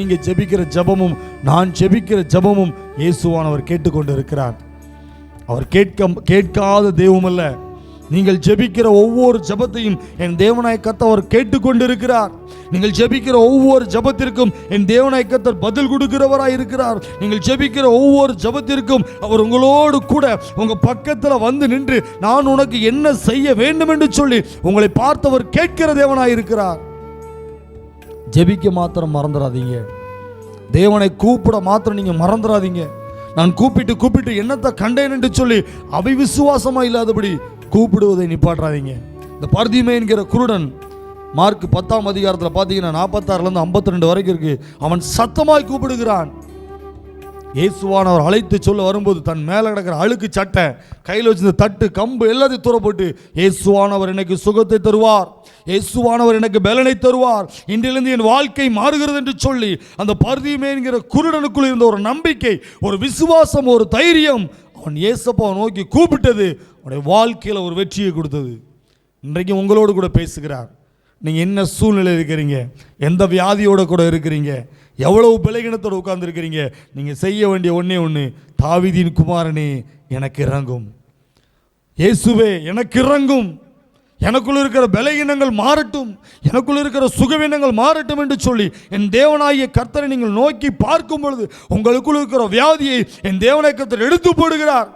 நீங்க ஜெபிக்கிற ஜெபமும் நான் ஜெபிக்கிற ஜெபமும் இயேசுவானவர் கேட்டுக்கொண்டு இருக்கிறார். அவர் கேட்காத தெய்வம் அல்ல. நீங்கள் ஜெபிக்கிற ஒவ்வொரு ஜெபத்தையும் என் தேவனாய கர்த்தர் கேட்டுக்கொண்டு இருக்கிறார். நீங்கள் ஜெபிக்கிற ஒவ்வொரு ஜெபத்திற்கும் என் தேவனாய கர்த்தர் பதில் கொடுக்கிறவராய் இருக்கிறார். நீங்கள் ஜெபிக்கிற ஒவ்வொரு ஜெபத்திற்கும் அவர் உங்களோடு கூட உங்க பக்கத்தில் வந்து நின்று நான் உனக்கு என்ன செய்ய வேண்டும் என்று சொல்லி உங்களை பார்த்தவர் கேட்கிற தேவனாய் இருக்கிறார். ஜெபிக்க மாத்திரம் மறந்துடாதீங்க. தேவனை கூப்பிட மாத்திரம் நீங்க மறந்துடாதீங்க. நான் கூப்பிட்டு என்னத்தை கண்டேன் என்று சொல்லி அவிசுவாசமா இல்லாதபடி கூப்பிடுவதை நிப்பாட்டாதீங்க. இந்த பர்திமே என்கிற குருடன் மார்க் 10ஆம் அதிகாரத்தில் பார்த்தீங்கன்னா 46லேருந்து 52 வரைக்கும் இருக்கு. அவன் சத்தமாய் கூப்பிடுகிறான். இயேசுவானவர் அழைத்து சொல்ல வரும்போது தன் மேலே கிடக்கிற அழுக்கு சட்டை, கையில் வச்சிருந்த தட்டு, கம்பு எல்லாத்தையும் தூரப்பட்டு இயேசுவானவர் எனக்கு சுகத்தை தருவார், இயேசுவானவர் எனக்கு பலனை தருவார், இன்றிலிருந்து என் வாழ்க்கை மாறுகிறது என்று சொல்லி அந்த பர்திமே என்கிற குருடனுக்குள் இருந்த ஒரு நம்பிக்கை, ஒரு விசுவாசம், ஒரு தைரியம் அவன் இயேசப்பாவை நோக்கி கூப்பிட்டது அவனுடைய வாழ்க்கையில் ஒரு வெற்றியை கொடுத்தது. இன்றைக்கு உங்களோடு கூட பேசுகிறார். நீங்கள் என்ன சூழ்நிலை இருக்கிறீங்க, எந்த வியாதியோட கூட இருக்கிறீங்க, எவ்வளவு பலகீனத்தோடு உட்கார்ந்து இருக்கிறீங்க, நீங்கள் செய்ய வேண்டிய ஒன்றே ஒன்று, தாவீதின் குமாரனே எனக்கு இறங்கும், இயேசுவே எனக்கு இறங்கும், எனக்குள்ள இருக்கிற பலகீனங்கள் மாறட்டும், எனக்குள்ள இருக்கிற சுகவீனங்கள் மாறட்டும் என்று சொல்லி என் தேவனாகிய கர்த்தரை நீங்கள் நோக்கி பார்க்கும் பொழுது உங்களுக்குள்ள இருக்கிற வியாதியை என் தேவனாகிய கர்த்தர் எடுத்து போடுகிறார்.